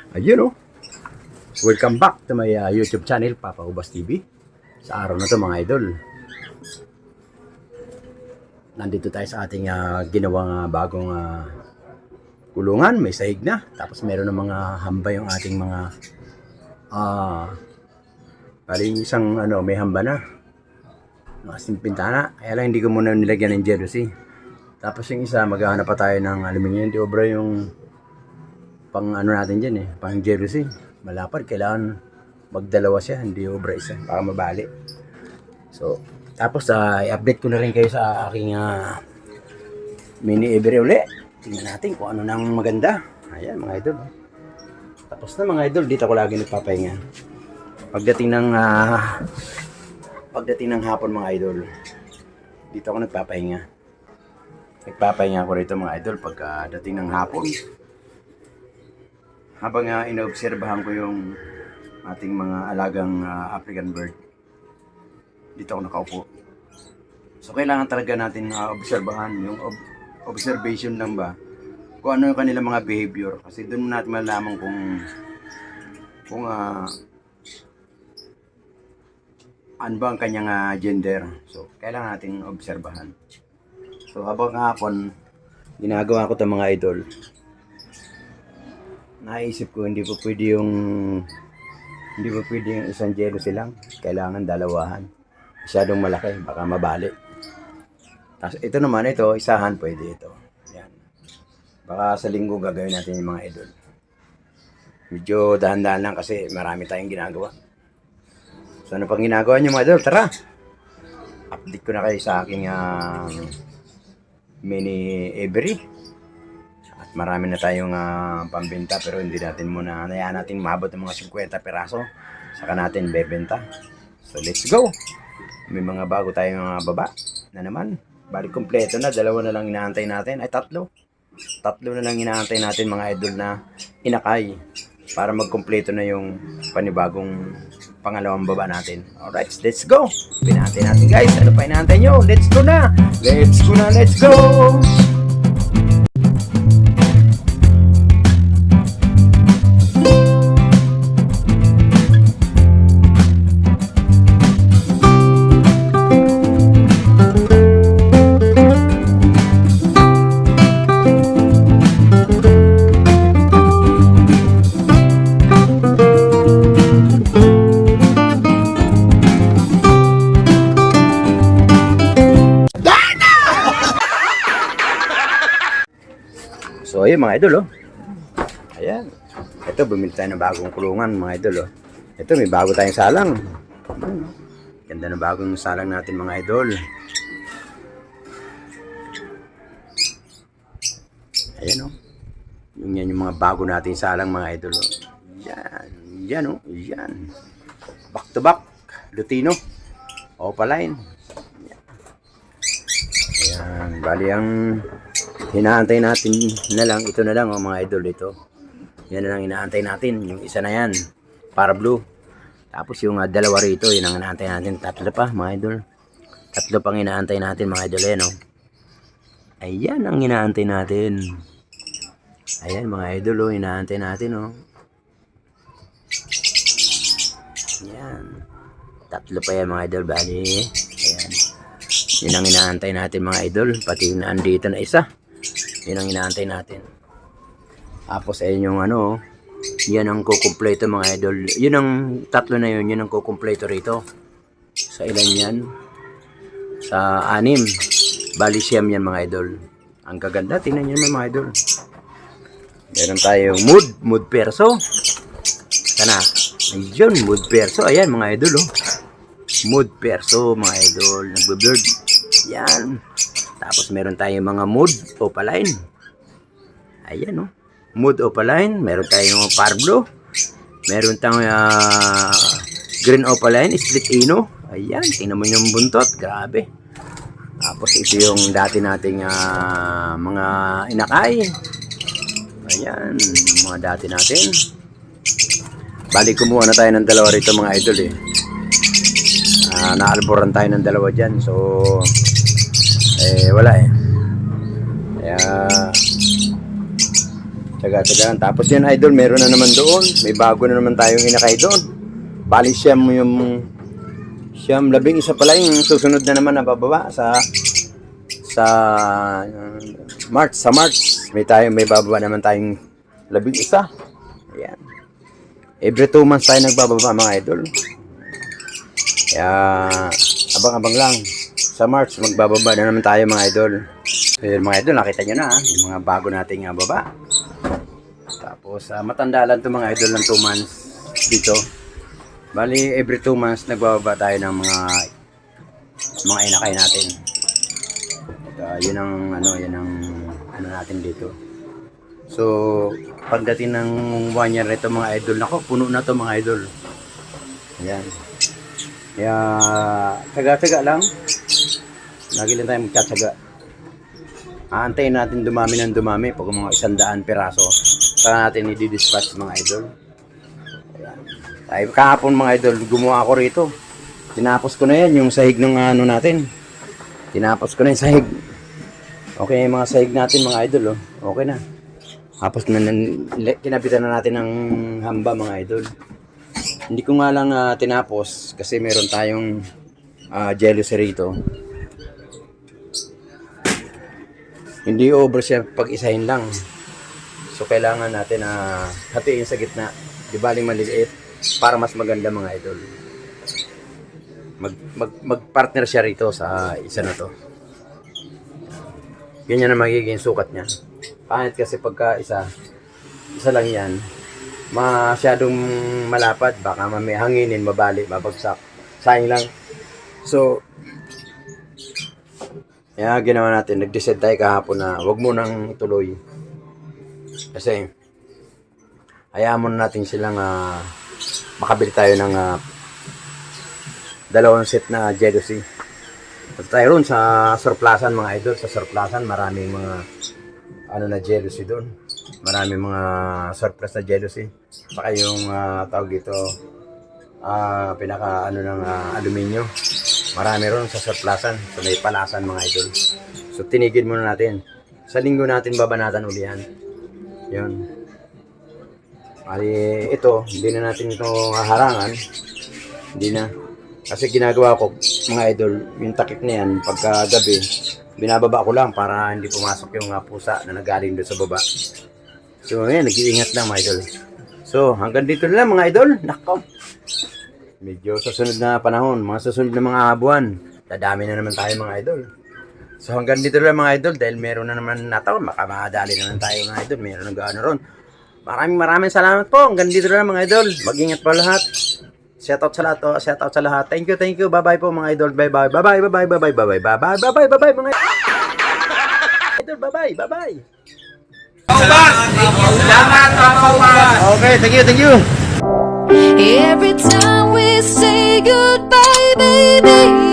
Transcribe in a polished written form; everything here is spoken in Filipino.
Ayun oh. Welcome back to my YouTube channel, Papa Ubas TV. Sa araw na to mga idol, nandito tayo sa ating ginawang bagong kulungan. May sahig na. Tapos meron ng mga hamba yung ating mga paling isang may hamba na. Ating pintana. Kaya lang hindi ko muna nilagyan ng jealousy. Tapos yung isa, maghahanap pa tayo ng aluminum. Hindi obra yung pang natin dyan pang jealousy. Malapad, kailangan magdalawa siya, hindi obra isa, para mabali. So, tapos i-update ko na rin kayo sa aking mini Every uli. Tingnan natin kung ano nang maganda. Ayan mga idol. Tapos na mga idol, dito ako lagi nagpapahinga. Pagdating ng hapon mga idol, dito ako nagpapahinga. Nagpapahinga ako rito mga idol pagdating ng hapon. Habang inoobserbahan ko yung ating mga alagang African bird, dito ako nakaupo. So kailangan talaga natin obserbahan, yung observation lang ba, kung ano yung kanilang mga behavior. Kasi doon natin malalaman kung ano ba ang kanyang gender. So kailangan natin obserbahan. So habang hapon, ginagawa ko ito mga idol, naisip ko hindi pa pwede yung isang jealousy lang. Kailangan dalawahan. Masyadong malaki, baka mabali. Tapos ito naman, isahan pwede ito. Yan. Baka sa linggo gagawin natin yung mga idol. Medyo dahan-dahan lang kasi marami tayong ginagawa. So ano pang ginagawa nyo mga idol? Tara! Update ko na kayo sa aking mini Every. At marami na tayong pambenta, pero hindi natin muna, hayaan natin maabot ng mga 50 peraso. Saka natin bebenta. So let's go! May mga bago tayong mga baba na naman. Balik kompleto na, dalawa na lang inaantay natin. Ay, tatlo na lang inaantay natin mga idol na inakay para magkompleto na yung panibagong pangalawang baba natin. Alright, let's go! Pinantay natin guys. Ano pa inaantay nyo? Let's go na! Let's go na! Let's go! So ayun mga idol Ayan. Ito bumili tayo ng bagong kulungan mga idol Ito may bago tayong salang. Ganda ng bagong salang natin mga idol. Ayan Yan yung mga bago natin salang mga idol Yan. Yan back to back Lutino Opaline. Ayan. Bali ang hinaantay natin na lang, ito na lang mga idol, ito. Yan na lang inaantay natin, yung isa na yan, para blue. Tapos yung dalawa rito, yun ang inaantay natin. Tatlo pa mga idol. Tatlo pang inaantay natin mga idol, Ayan ang inaantay natin. Ayan mga idol, inaantay natin Ayan. Tatlo pa yan mga idol, bali. Ayan. Yun ang inaantay natin mga idol, pati yung nandito na isa. Yun ang inaantay natin. Tapos ayun yung yan ang kukumpleto mga idol. Yun ang tatlo na yun ang kukumpleto rito. Sa ilan yan? Sa 6. Bali siyam yan mga idol. Ang kaganda, tingnan nyo naman mga idol. Meron tayong mood perso. Sana. Ayun, mood perso. Ayan mga idol mood perso mga idol. Nagbe-blurred. Yan. Tapos meron tayong mga mood opaline. Ayan mood opaline. Meron tayong parblo. Meron tayong green opaline, split ino. Ayan, tingnan mo yung buntot. Grabe. Tapos ito yung dati nating mga inakay. Ayan, mga dati natin. Balik kumuha na tayo ng dalawa rito mga idol naalboran tayo ng dalawa dyan. So wala kaya Tsaga-tsaga lang. Tapos yun, idol, meron na naman doon. May bago na naman tayong inakay doon. Bali siyam yung siyam, 11 pala yung susunod na naman na bababa sa March. May bababa naman tayong 11. Ayan. Every 2 months tayo nagbababa mga idol. Kaya abang-abang lang. Sa March magbababa na naman tayo mga idol. Ayun mga idol, nakita nyo na yung mga bago nating baba. Tapos matanda lang to mga idol ng 2 months dito. Bali every 2 months nagbababa tayo ng mga inakay natin. Yun ang ano natin dito. So pagdating ng 1 year nito mga idol, nako puno na to mga idol. Ayan. Kaya tsaga-tsaga lang. Lagi lang tayo magtsatsaga. Aantayin natin dumami ng dumami pag mga 100 piraso. Saka natin i-dispatch mga idol. Ayan. Ay, kahapon mga idol, gumawa ako rito. Tinapos ko na yan, yung sahig ng ano natin. Tinapos ko na yung sahig. Okay, yung mga sahig natin mga idol, oh. Okay na. Tapos kinabitan na natin ng hamba mga idol. Hindi ko nga lang tinapos kasi meron tayong jealousy rito. Hindi over siya pag-isahin lang. So kailangan natin hatiin sa gitna. Di baling maliliit para mas maganda mga idol. Mag-partner siya rito sa isa na to. Ganyan na magiging sukat niya. Pangit kasi pagka isa lang yan, masyadong malapad, baka may hanginin, mabali, babagsak. Sayang lang. So, kaya ginawa natin, nag-decide tayo kahapon na wag mo nang ituloy. Kasi, hayaan mo natin silang makabili tayo ng 2 set na jealousy. At tayo ron sa surplusan mga idol, sa surplusan maraming mga na jealousy doon. Maraming mga surplus na jealousy. Saka yung tawag dito, pinaka ng aluminyo. Marami ron sa surplusan, so may palasan mga idol. So tinigil muna natin. Sa linggo natin babanatan uli yan. Yun. Ito, hindi na natin ito haharangan. Hindi na. Kasi ginagawa ko, mga idol, yung takip na yan, pagka gabi, binababa ko lang para hindi pumasok yung pusa na nagaling doon sa baba. So, ayan, nag-iingat lang mga idol. So, hanggang dito na lang mga idol. Nako. Medyo sa sunod na panahon, mga susunod na mga buwan, dadami na naman tayo mga idol. So, hanggang dito na lang mga idol, dahil meron na naman nataon, makamadali na naman tayo mga idol. Meron na gaano ron. Maraming salamat po. Hanggang dito na lang mga idol. Mag-ingat po lahat. Shout out sa lahat. Thank you. Bye-bye po mga idol. Bye-bye mga idol. Bye-bye. Salamat mga Okay, thank you. Every time we say goodbye, baby.